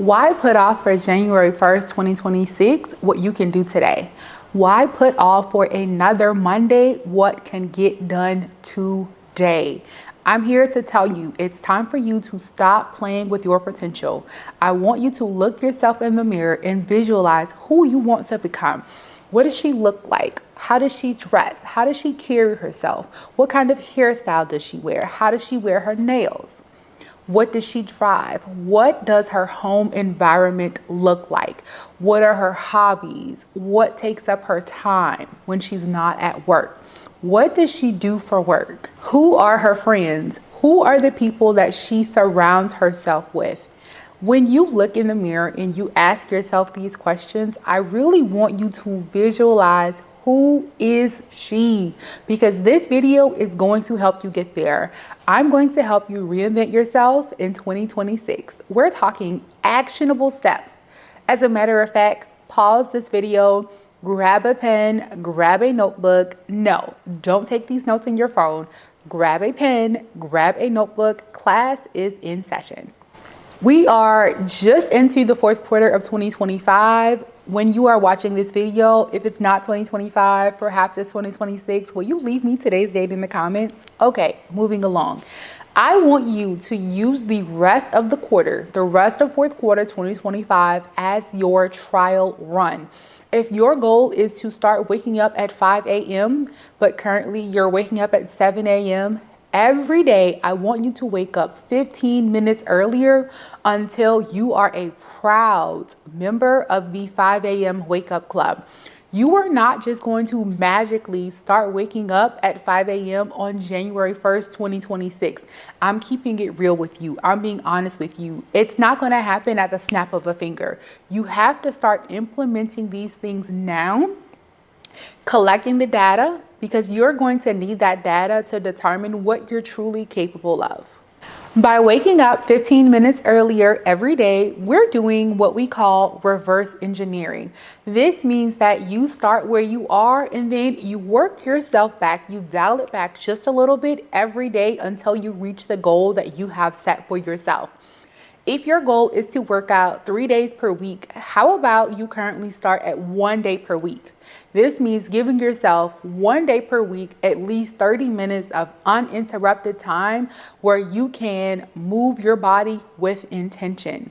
Why put off for January 1st, 2026 what you can do today? Why put off for another Monday what can get done today? I'm here to tell you it's time for you to stop playing with your potential. I want you to look yourself in the mirror and visualize who you want to become. What does she look like? How does she dress? How does she carry herself? What kind of hairstyle does she wear? How does she wear her nails? What does she drive? What does her home environment look like? What are her hobbies? What takes up her time when she's not at work? What does she do for work? Who are her friends? Who are the people that she surrounds herself with? When you look in the mirror and you ask yourself these questions, I really want you to visualize who is she? Because this video is going to help you get there. I'm going to help you reinvent yourself in 2026. We're talking actionable steps. As a matter of fact, pause this video, grab a pen, grab a notebook. No, don't take these notes in your phone. Grab a pen, grab a notebook. Class is in session. We are just into the fourth quarter of 2025. When you are watching this video, if it's not 2025, perhaps it's 2026, will you leave me today's date in the comments? Okay, moving along. I want you to use the rest of the quarter, the rest of fourth quarter 2025 as your trial run. If your goal is to start waking up at 5 a.m., but currently you're waking up at 7 a.m., every day, I want you to wake up 15 minutes earlier until you are a proud member of the 5 a.m. Wake Up Club. You are not just going to magically start waking up at 5 a.m. on January 1st, 2026. I'm keeping it real with you. I'm being honest with you. It's not going to happen at the snap of a finger. You have to start implementing these things now, collecting the data, because you're going to need that data to determine what you're truly capable of. By waking up 15 minutes earlier every day, we're doing what we call reverse engineering. This means that you start where you are and then you work yourself back, you dial it back just a little bit every day until you reach the goal that you have set for yourself. If your goal is to work out 3 days per week, how about you currently start at 1 day per week? This means giving yourself 1 day per week, at least 30 minutes of uninterrupted time where you can move your body with intention.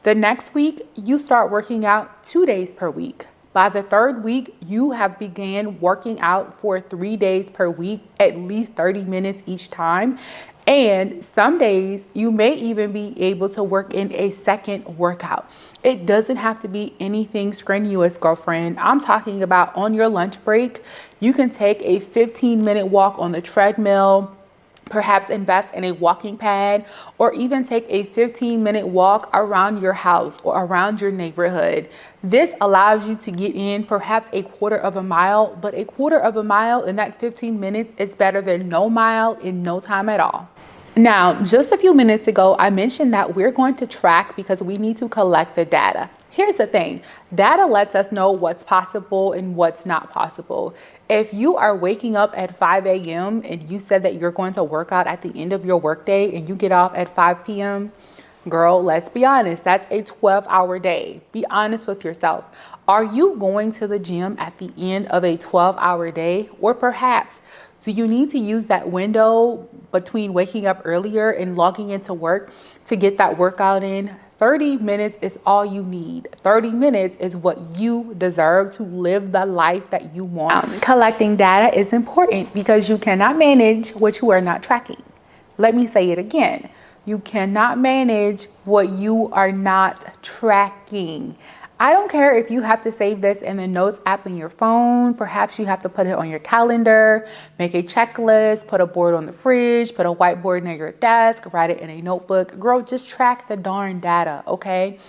The next week, you start working out 2 days per week. By the third week, you have began working out for 3 days per week, at least 30 minutes each time. And some days you may even be able to work in a second workout. It doesn't have to be anything strenuous, girlfriend. I'm talking about on your lunch break, you can take a 15-minute walk on the treadmill, perhaps invest in a walking pad, or even take a 15-minute walk around your house or around your neighborhood. This allows you to get in perhaps a quarter of a mile, but a quarter of a mile in that 15 minutes is better than no mile in no time at all. Now, just a few minutes ago, I mentioned that we're going to track because we need to collect the data. Here's the thing. Data lets us know what's possible and what's not possible. If you are waking up at 5 a.m. and you said that you're going to work out at the end of your workday and you get off at 5 p.m., girl, let's be honest, that's a 12-hour day. Be honest with yourself. Are you going to the gym at the end of a 12-hour day? Or perhaps, do you need to use that window between waking up earlier and logging into work to get that workout in? 30 minutes is all you need. 30 minutes is what you deserve to live the life that you want. Collecting data is important because you cannot manage what you are not tracking. Let me say it again. You cannot manage what you are not tracking. I don't care if you have to save this in the notes app in your phone. Perhaps you have to put it on your calendar, make a checklist, put a board on the fridge, put a whiteboard near your desk, write it in a notebook. Girl, just track the darn data, okay?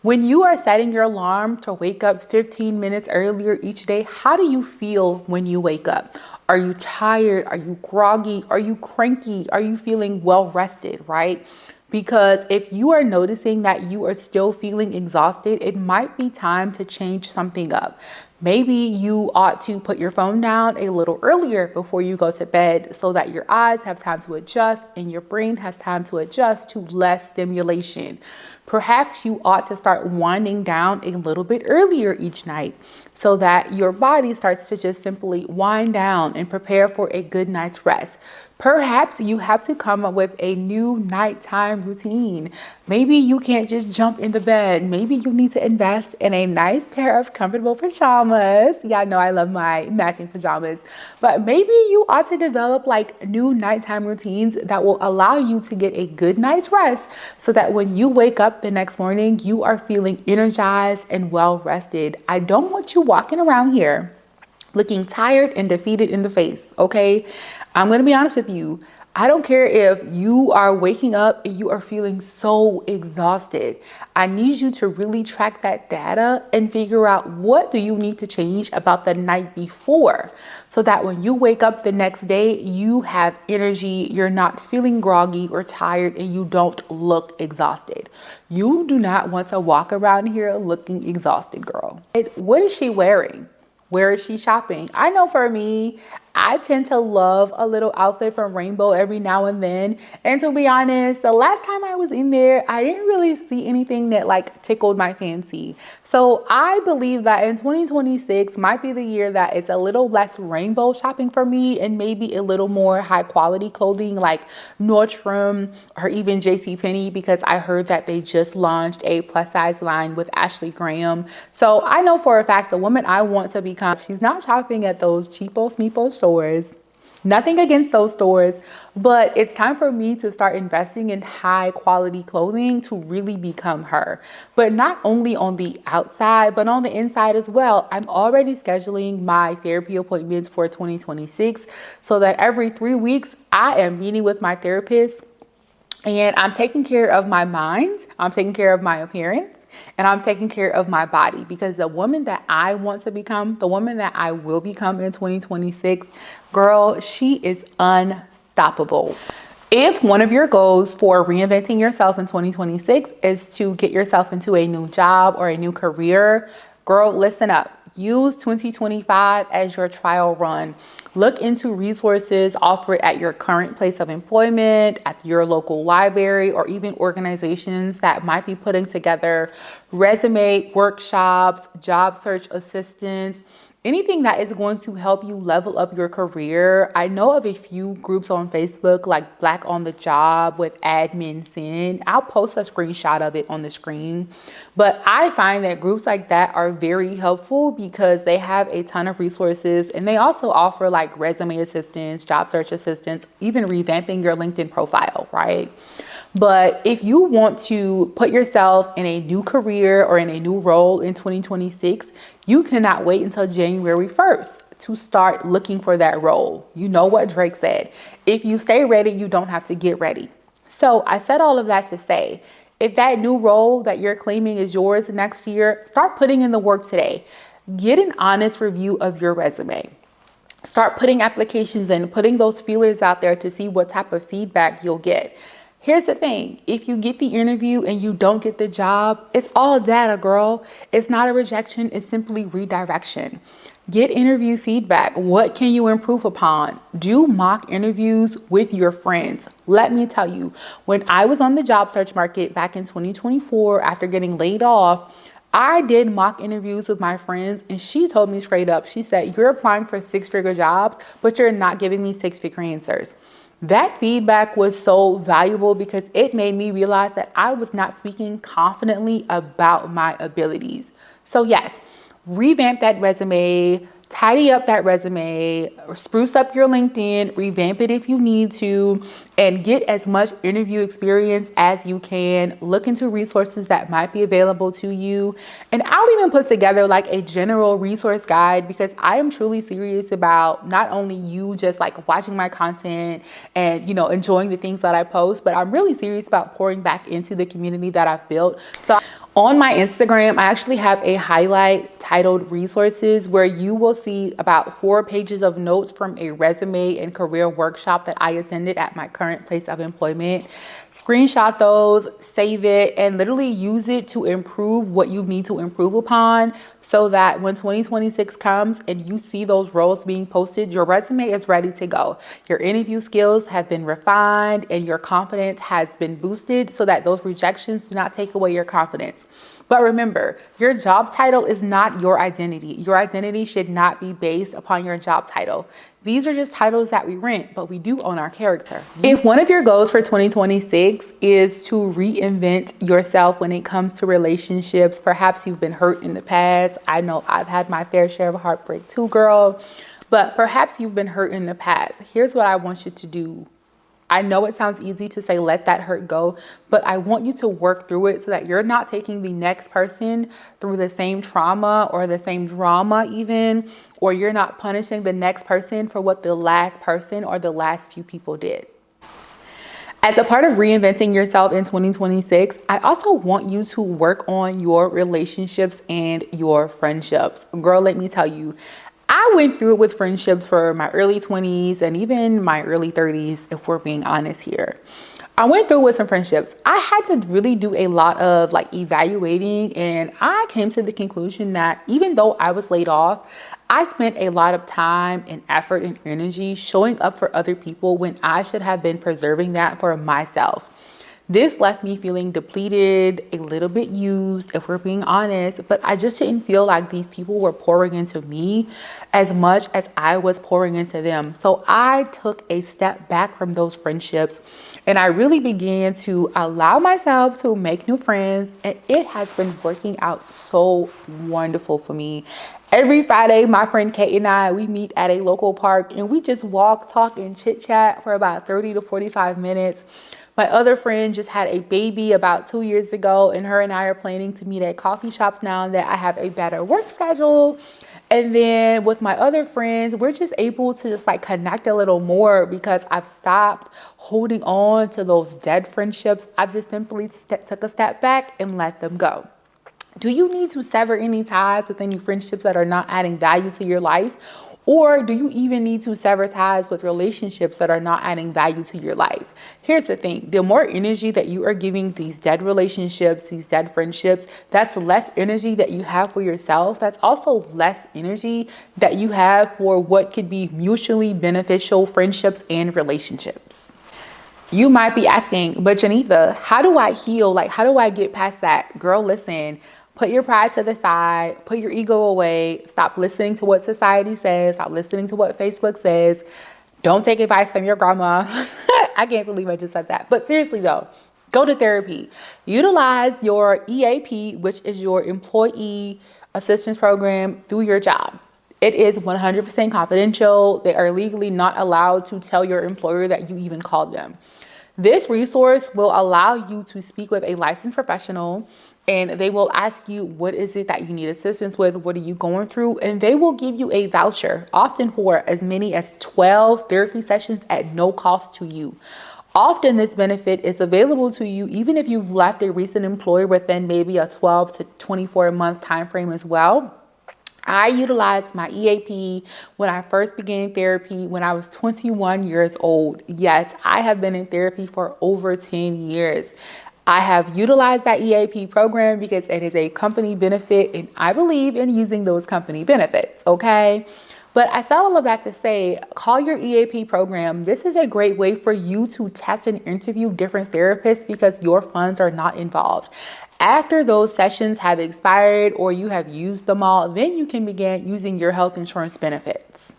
When you are setting your alarm to wake up 15 minutes earlier each day, how do you feel when you wake up? Are you tired? Are you groggy? Are you cranky? Are you feeling well rested, right? Because if you are noticing that you are still feeling exhausted, it might be time to change something up. Maybe you ought to put your phone down a little earlier before you go to bed so that your eyes have time to adjust and your brain has time to adjust to less stimulation. Perhaps you ought to start winding down a little bit earlier each night so that your body starts to just simply wind down and prepare for a good night's rest. Perhaps you have to come up with a new nighttime routine. Maybe you can't just jump in the bed. Maybe you need to invest in a nice pair of comfortable pajamas. Y'all know I love my matching pajamas. But maybe you ought to develop like new nighttime routines that will allow you to get a good night's rest so that when you wake up the next morning, you are feeling energized and well rested. I don't want you walking around here looking tired and defeated in the face, okay? I'm gonna be honest with you. I don't care if you are waking up and you are feeling so exhausted. I need you to really track that data and figure out what do you need to change about the night before so that when you wake up the next day, you have energy, you're not feeling groggy or tired, and you don't look exhausted. You do not want to walk around here looking exhausted, girl. What is she wearing? Where is she shopping? I know for me, I tend to love a little outfit from Rainbow every now and then. And to be honest, the last time I was in there, I didn't really see anything that like tickled my fancy. So I believe that in 2026 might be the year that it's a little less rainbow shopping for me and maybe a little more high quality clothing like Nordstrom or even JCPenney, because I heard that they just launched a plus size line with Ashley Graham. So I know for a fact the woman I want to become, she's not shopping at those cheapo smeepo stores. Nothing against those stores, but it's time for me to start investing in high quality clothing to really become her. But not only on the outside, but on the inside as well. I'm already scheduling my therapy appointments for 2026 so that every 3 weeks I am meeting with my therapist and I'm taking care of my mind, I'm taking care of my appearance, and I'm taking care of my body, because the woman that I want to become, the woman that I will become in 2026, girl, she is unstoppable. If one of your goals for reinventing yourself in 2026 is to get yourself into a new job or a new career, girl, listen up. Use 2025 as your trial run. Look into resources offered at your current place of employment, at your local library, or even organizations that might be putting together resume workshops, job search assistance, anything that is going to help you level up your career. I know of a few groups on Facebook like Black on the Job with Admin Sin. I'll post a screenshot of it on the screen. But I find that groups like that are very helpful because they have a ton of resources, and they also offer like resume assistance, job search assistance, even revamping your LinkedIn profile, right? But if you want to put yourself in a new career or in a new role in 2026, you cannot wait until January 1st to start looking for that role. You know what Drake said, if you stay ready, you don't have to get ready. So I said all of that to say, if that new role that you're claiming is yours next year, start putting in the work today. Get an honest review of your resume. Start putting applications in, putting those feelers out there to see what type of feedback you'll get. Here's the thing. If you get the interview and you don't get the job, it's all data, girl. It's not a rejection. It's simply redirection. Get interview feedback. What can you improve upon? Do mock interviews with your friends. Let me tell you, when I was on the job search market back in 2024, after getting laid off, I did mock interviews with my friends, and she told me straight up, she said, you're applying for 6-figure jobs, but you're not giving me 6-figure answers. That feedback was so valuable because it made me realize that I was not speaking confidently about my abilities. So yes, revamp that resume, tidy up that resume, spruce up your LinkedIn, revamp it if you need to, and get as much interview experience as you can. Look into resources that might be available to you. And I'll even put together like a general resource guide, because I am truly serious about not only you just like watching my content and, you know, enjoying the things that I post, but I'm really serious about pouring back into the community that I've built. So on my Instagram, I actually have a highlight titled resources where you will see about 4 pages of notes from a resume and career workshop that I attended at my current current place of employment. Screenshot those, save it, and literally use it to improve what you need to improve upon, so that when 2026 comes and you see those roles being posted, your resume is ready to go. Your interview skills have been refined and your confidence has been boosted, so that those rejections do not take away your confidence. But remember, your job title is not your identity. Your identity should not be based upon your job title. These are just titles that we rent, but we do own our character. If one of your goals for 2026 is to reinvent yourself when it comes to relationships, perhaps you've been hurt in the past. I know I've had my fair share of heartbreak too, girl, but perhaps you've been hurt in the past. Here's what I want you to do. I know it sounds easy to say, let that hurt go, but I want you to work through it so that you're not taking the next person through the same trauma or the same drama even, or you're not punishing the next person for what the last person or the last few people did. As a part of reinventing yourself in 2026, I also want you to work on your relationships and your friendships. Girl, let me tell you, I went through it with friendships for my early 20s and even my early 30s, if we're being honest here. I went through with some friendships. I had to really do a lot of evaluating, and I came to the conclusion that even though I was laid off, I spent a lot of time and effort and energy showing up for other people when I should have been preserving that for myself. This left me feeling depleted, a little bit used, if we're being honest, but I just didn't feel like these people were pouring into me as much as I was pouring into them. So I took a step back from those friendships and I really began to allow myself to make new friends, and it has been working out so wonderful for me. Every Friday, my friend Kate and I, we meet at a local park and we just walk, talk, and chit chat for about 30 to 45 minutes. My other friend just had a baby about 2 years ago, and her and I are planning to meet at coffee shops now that I have a better work schedule. And then with my other friends, we're just able to just connect a little more because I've stopped holding on to those dead friendships. I've just simply took a step back and let them go. Do you need to sever any ties with any friendships that are not adding value to your life? Or do you even need to sever ties with relationships that are not adding value to your life? Here's the thing. The more energy that you are giving these dead relationships, these dead friendships, that's less energy that you have for yourself. That's also less energy that you have for what could be mutually beneficial friendships and relationships. You might be asking, but Janitha, how do I heal? How do I get past that? Girl, listen. Put your pride to the side, put your ego away, stop listening to what society says, stop listening to what Facebook says. Don't take advice from your grandma. I can't believe I just said that. But seriously though, go to therapy. Utilize your EAP, which is your employee assistance program, through your job. It is 100% confidential. They are legally not allowed to tell your employer that you even called them. This resource will allow you to speak with a licensed professional, and they will ask you, what is it that you need assistance with? What are you going through? And they will give you a voucher, often for as many as 12 therapy sessions at no cost to you. Often this benefit is available to you even if you've left a recent employer within maybe a 12 to 24 month time frame as well. I utilized my EAP when I first began therapy when I was 21 years old. Yes, I have been in therapy for over 10 years. I have utilized that EAP program because it is a company benefit and I believe in using those company benefits, okay? But I said all of that to say, call your EAP program. This is a great way for you to test and interview different therapists because your funds are not involved. After those sessions have expired or you have used them all, then you can begin using your health insurance benefits.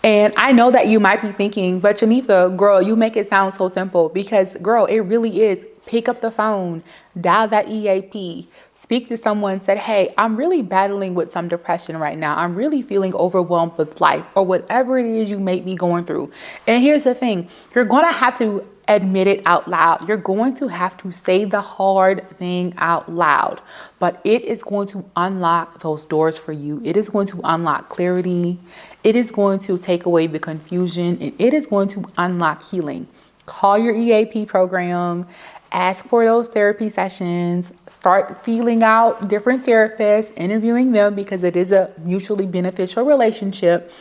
And I know that you might be thinking, but Janitha, girl, you make it sound so simple, because girl, it really is. Pick up the phone, dial that EAP, speak to someone, said, hey, I'm really battling with some depression right now. I'm really feeling overwhelmed with life, or whatever it is you may be going through. And here's the thing, you're going to have to admit it out loud. You're going to have to say the hard thing out loud, but it is going to unlock those doors for you. It is going to unlock clarity. It is going to take away the confusion, and it is going to unlock healing. Call your EAP program. Ask for those therapy sessions, start feeling out different therapists, interviewing them because it is a mutually beneficial relationship.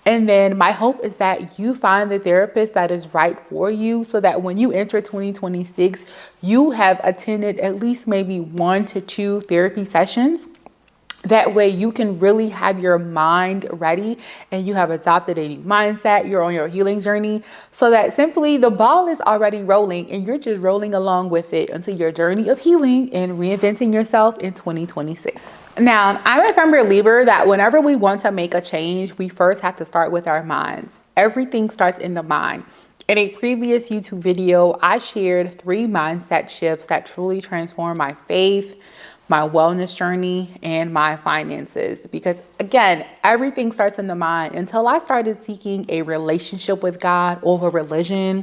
And then my hope is that you find the therapist that is right for you so that when you enter 2026, you have attended at least maybe 1 to 2 therapy sessions. That way you can really have your mind ready and you have adopted a new mindset. You're on your healing journey so that simply the ball is already rolling and you're just rolling along with it until your journey of healing and reinventing yourself in 2026. Now, I'm a firm believer that whenever we want to make a change, we first have to start with our minds. Everything starts in the mind. In a previous YouTube video, I shared 3 mindset shifts that truly transform my faith, my wellness journey, and my finances. Because again, everything starts in the mind. Until I started seeking a relationship with God over religion,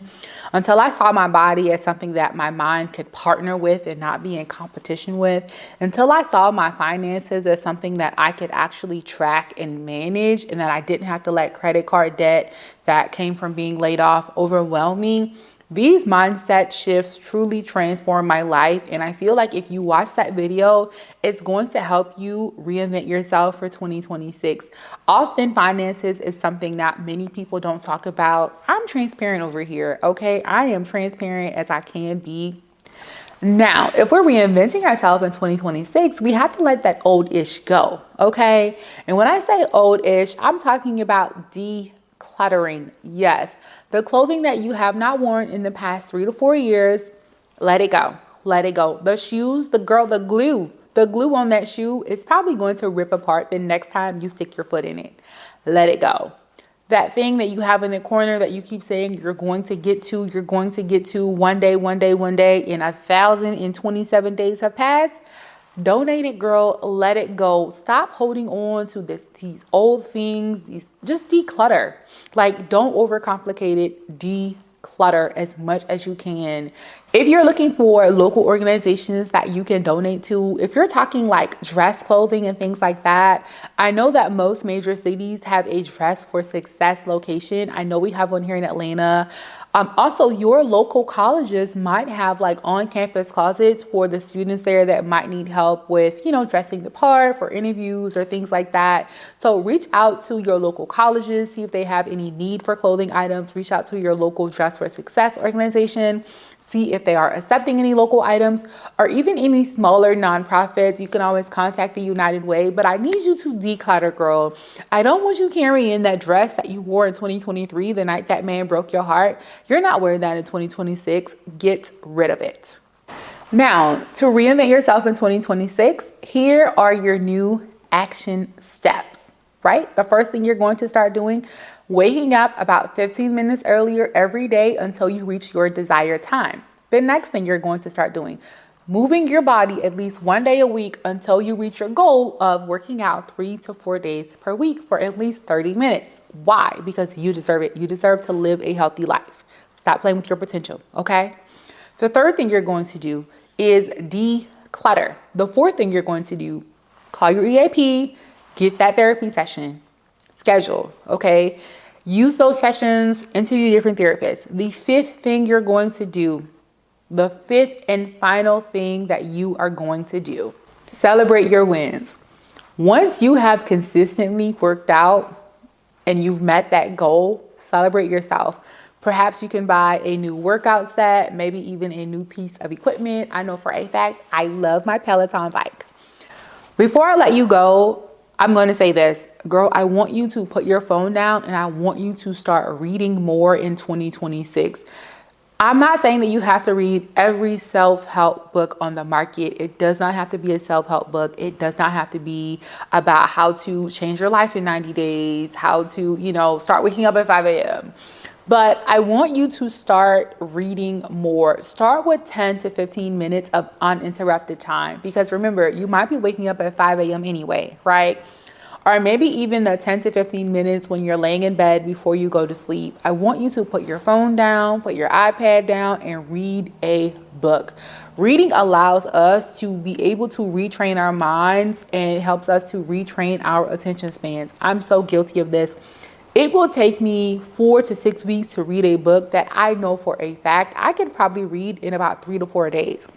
until I saw my body as something that my mind could partner with and not be in competition with, until I saw my finances as something that I could actually track and manage and that I didn't have to let credit card debt that came from being laid off overwhelm me. These mindset shifts truly transform my life. And I feel like if you watch that video, it's going to help you reinvent yourself for 2026. Often finances is something that many people don't talk about. I'm transparent over here. Okay. I am transparent as I can be. Now, if we're reinventing ourselves in 2026, we have to let that old ish go. Okay. And when I say old ish, I'm talking about decluttering. Yes. The clothing that you have not worn in the past 3 to 4 years, let it go. Let it go. The shoes, the glue on that shoe is probably going to rip apart the next time you stick your foot in it. Let it go. That thing that you have in the corner that you keep saying you're going to get to one day, and 1,027 days have passed. Donate it, girl. Let it go. Stop holding on to these old things. Just declutter. Like, don't overcomplicate it. Declutter as much as you can. If you're looking for local organizations that you can donate to, if you're talking like dress clothing and things like that, I know that most major cities have a Dress for Success location. I know we have one here in Atlanta. Also, your local colleges might have like on-campus closets for the students there that might need help with, dressing the part for interviews or things like that. So reach out to your local colleges, see if they have any need for clothing items. Reach out to your local Dress for Success organization. See if they are accepting any local items or even any smaller nonprofits. You can always contact the United Way, but I need you to declutter, girl. I don't want you carrying that dress that you wore in 2023, the night that man broke your heart. You're not wearing that in 2026. Get rid of it. Now, to reinvent yourself in 2026, here are your new action steps, right? The first thing you're going to start doing, waking up about 15 minutes earlier every day until you reach your desired time. The next thing you're going to start doing, moving your body at least 1 day a week until you reach your goal of working out 3 to 4 days per week for at least 30 minutes. Why? Because you deserve it. You deserve to live a healthy life. Stop playing with your potential, okay? The third thing you're going to do is declutter. The fourth thing you're going to do, call your EAP, get that therapy session scheduled, okay? Use those sessions, interview different therapists. The fifth thing you're going to do, the fifth and final thing that you are going to do, celebrate your wins. Once you have consistently worked out and you've met that goal, celebrate yourself. Perhaps you can buy a new workout set, maybe even a new piece of equipment. I know for a fact, I love my Peloton bike. Before I let you go, I'm going to say this, girl, I want you to put your phone down and I want you to start reading more in 2026. I'm not saying that you have to read every self-help book on the market. It does not have to be a self-help book. It does not have to be about how to change your life in 90 days, how to, start waking up at 5 a.m. But I want you to start reading more. Start with 10 to 15 minutes of uninterrupted time. Because remember, you might be waking up at 5 a.m. anyway, right? Or maybe even the 10 to 15 minutes when you're laying in bed before you go to sleep. I want you to put your phone down, put your iPad down, and read a book. Reading allows us to be able to retrain our minds and it helps us to retrain our attention spans. I'm so guilty of this. It will take me 4 to 6 weeks to read a book that I know for a fact I could probably read in about 3 to 4 days.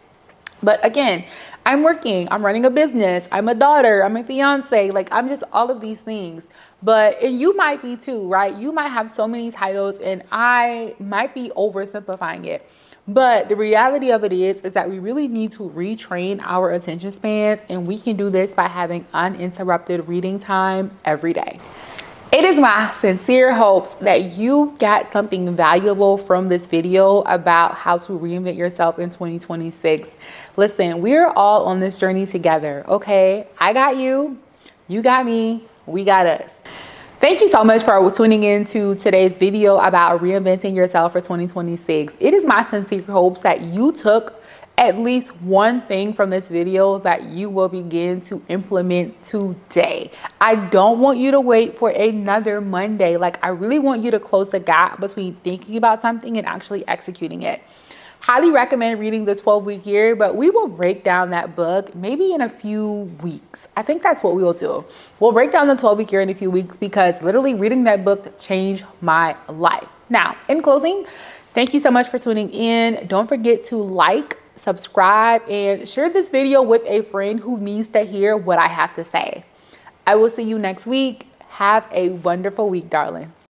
But again, I'm working, I'm running a business, I'm a daughter, I'm a fiance, I'm just all of these things. and you might be too, right? You might have so many titles and I might be oversimplifying it. But the reality of it is that we really need to retrain our attention spans, and we can do this by having uninterrupted reading time every day. It is my sincere hopes that you got something valuable from this video about how to reinvent yourself in 2026. Listen, we're all on this journey together, okay? I got you, you got me, we got us. Thank you so much for tuning in to today's video about reinventing yourself for 2026. It is my sincere hopes that you took at least one thing from this video that you will begin to implement today. I don't want you to wait for another Monday. Like, I really want you to close the gap between thinking about something and actually executing it. Highly recommend reading the 12-week year, but we will break down that book maybe in a few weeks. I think that's what we'll do. We'll break down the 12-week year in a few weeks because literally reading that book changed my life. Now, in closing, thank you so much for tuning in. Don't forget to like, subscribe, and share this video with a friend who needs to hear what I have to say. I will see you next week. Have a wonderful week, darling.